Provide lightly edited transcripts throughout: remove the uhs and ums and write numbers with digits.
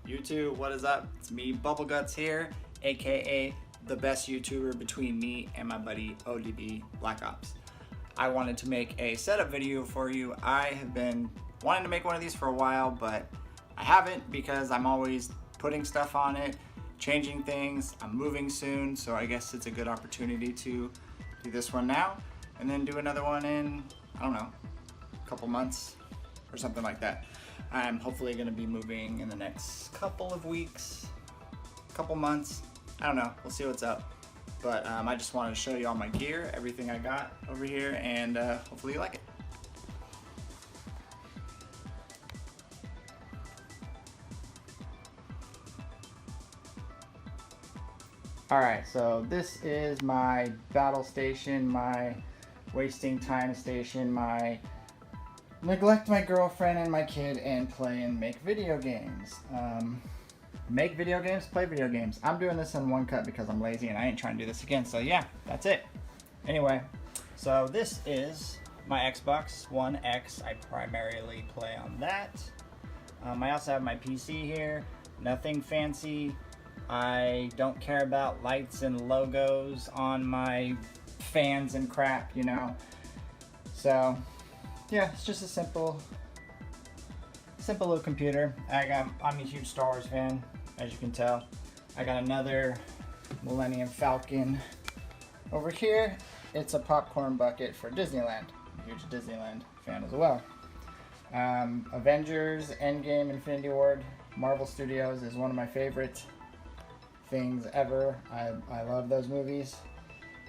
YouTube, what is up? It's me, Bubbleguts here, aka the best YouTuber between me and my buddy ODB Black Ops. I wanted to make a setup video for you. I have been wanting to make one of these for a while, but I haven't because I'm always putting stuff on it, changing things. I'm moving soon, so I guess it's a good opportunity to do this one now and then do another one in, I don't know, a couple months or something like that. I'm hopefully going to be moving in the next couple of weeks, couple months. I don't know. We'll see what's up. But I just wanted to show you all my gear, everything I got over here, and hopefully you like it. Alright, so this is my battle station, my wasting time station, my neglect my girlfriend and my kid and play and make video games. Make video games, play video games. I'm doing this in one cut because I'm lazy and I ain't trying to do this again. So yeah, that's it. Anyway, so this is my Xbox One X. I primarily play on that. I also have my PC here. Nothing fancy. I don't care about lights and logos on my fans and crap, you know. So yeah, it's just a simple little computer. I'm a huge Star Wars fan, as you can tell. I got another Millennium Falcon over here. It's a popcorn bucket for Disneyland. I'm a huge Disneyland fan as well. Avengers, Endgame, Infinity Ward, Marvel Studios is one of my favorite things ever. I love those movies.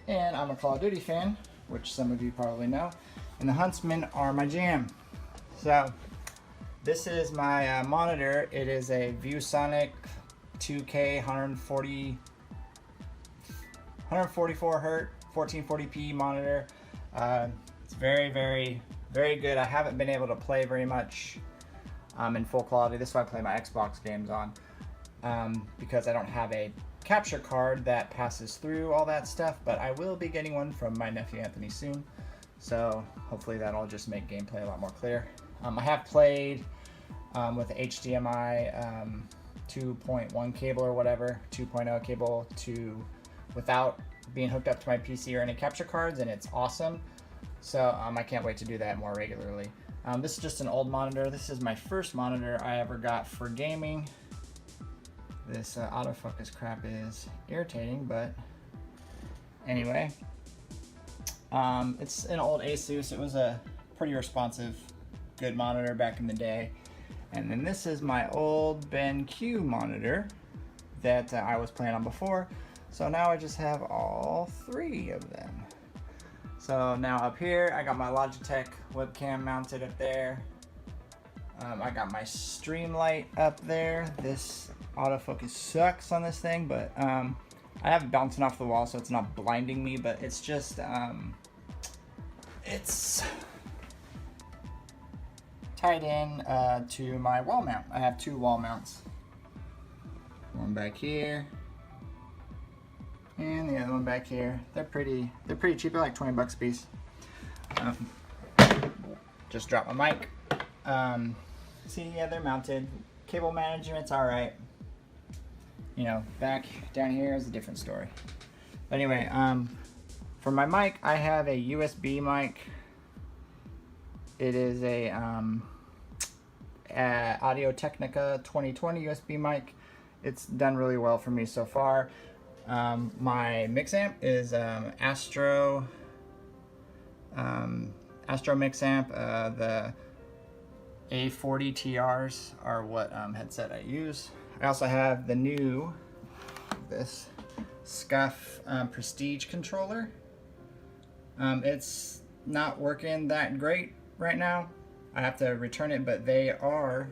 And I'm a Call of Duty fan, which some of you probably know. And the Huntsmen are my jam. So this is my monitor. It is a VIEWSONIC 2K 144 Hz 1440p monitor. It's very, very, very good. I haven't been able to play very much in full quality. This is why I play my Xbox games on, because I don't have a capture card that passes through all that stuff, but I will be getting one from my nephew Anthony soon. So hopefully that'll just make gameplay a lot more clear. I have played with HDMI 2.1 cable or whatever, 2.0 cable without being hooked up to my PC or any capture cards, and it's awesome. So I can't wait to do that more regularly. This is just an old monitor. This is my first monitor I ever got for gaming. This autofocus crap is irritating, but anyway. It's an old ASUS. It was a pretty responsive, good monitor back in the day. And then this is my old BENQ monitor that I was playing on before. So now I just have all three of them. So now up here, I got my Logitech webcam mounted up there. I got my Streamlight up there. This autofocus sucks on this thing, but I have it bouncing off the wall so it's not blinding me, but it's just, it's tied in to my wall mount. I have two wall mounts. One back here and the other one back here. They're pretty cheap. They're like 20 bucks a piece. Just dropped my mic. See, yeah, they're mounted. Cable management's all right. You know, back down here is a different story. But anyway, for my mic, I have a USB mic. It is a AUDIO-TECHNICA 2020 USB mic. It's done really well for me so far. My MIXAMP is ASTRO MIXAMP. The A40 TRs are what headset I use. I also have the new SCUFF Prestige controller. It's not working that great right now. I have to return it, but they are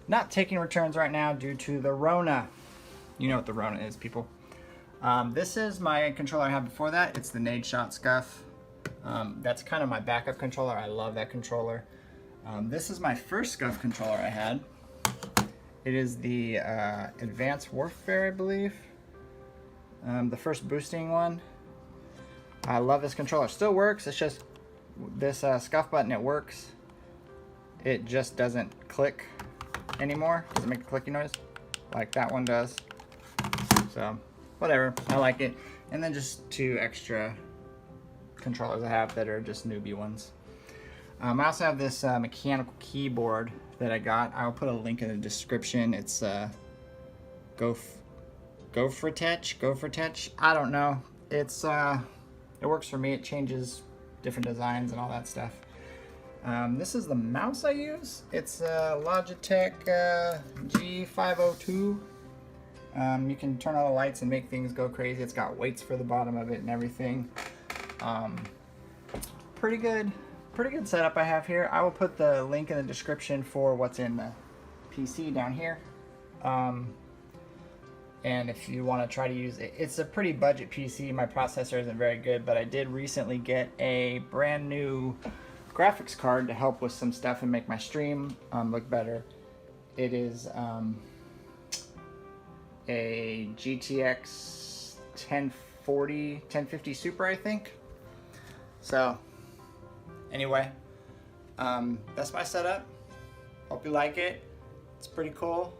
not taking returns right now due to the Rona. You know what the Rona is, people. This is my controller I had before that. It's the Nadeshot SCUFF. That's kind of my backup controller. I love that controller. This is my first SCUFF controller I had. It is the Advanced Warfare, I believe. The first boosting one. I love this controller. It still works. It's just this SCUFF button, it works. It just doesn't click anymore. Doesn't make a clicky noise like that one does. So whatever, I like it. And then just 2 extra controllers I have that are just newbie ones. I also have this mechanical keyboard that I got. I'll put a link in the description. It's GOFREETECH. I don't know. It's it works for me. It changes different designs and all that stuff. This is the mouse I use. It's a Logitech G502. You can turn on the lights and make things go crazy. It's got weights for the bottom of it and everything. Pretty good setup I have here. I will put the link in the description for what's in the PC down here. And if you want to try to use it, it's a pretty budget PC. My processor isn't very good, but I did recently get a brand new graphics card to help with some stuff and make my stream look better. It is a GTX 1050 Super, I think. So anyway, that's my setup. Hope you like it. It's pretty cool.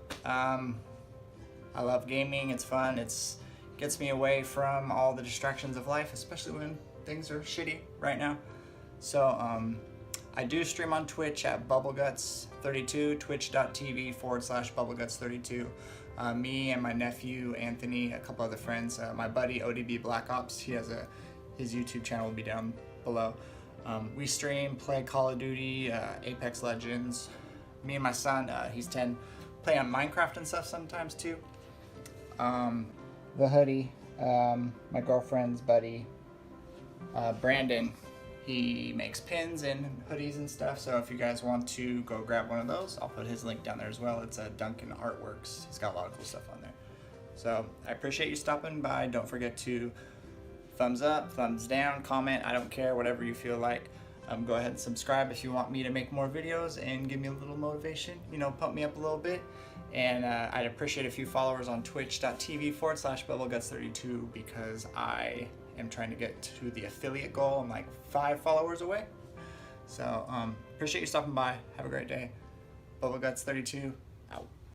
I love gaming. It's fun. It gets me away from all the distractions of life, especially when things are shitty right now. So I do stream on Twitch at bubbleguts32, twitch.tv/bubbleguts32. Me and my nephew Anthony, a couple other friends, my buddy ODB Black Ops, he has his YouTube channel will be down below. We stream, play Call of Duty, Apex Legends. Me and my son, he's 10, play on Minecraft and stuff sometimes too. The hoodie, my girlfriend's buddy, Brandon, he makes pins and hoodies and stuff, so if you guys want to go grab one of those, I'll put his link down there as well. It's Duncan Artworks. He's got a lot of cool stuff on there. So I appreciate you stopping by. Don't forget to thumbs up, thumbs down, comment, I don't care, whatever you feel like. Go ahead and subscribe if you want me to make more videos and give me a little motivation, you know, pump me up a little bit. And I'd appreciate a few followers on twitch.tv/bubbleguts32 because I am trying to get to the affiliate goal. I'm like 5 followers away. So appreciate you stopping by. Have a great day. Bubbleguts32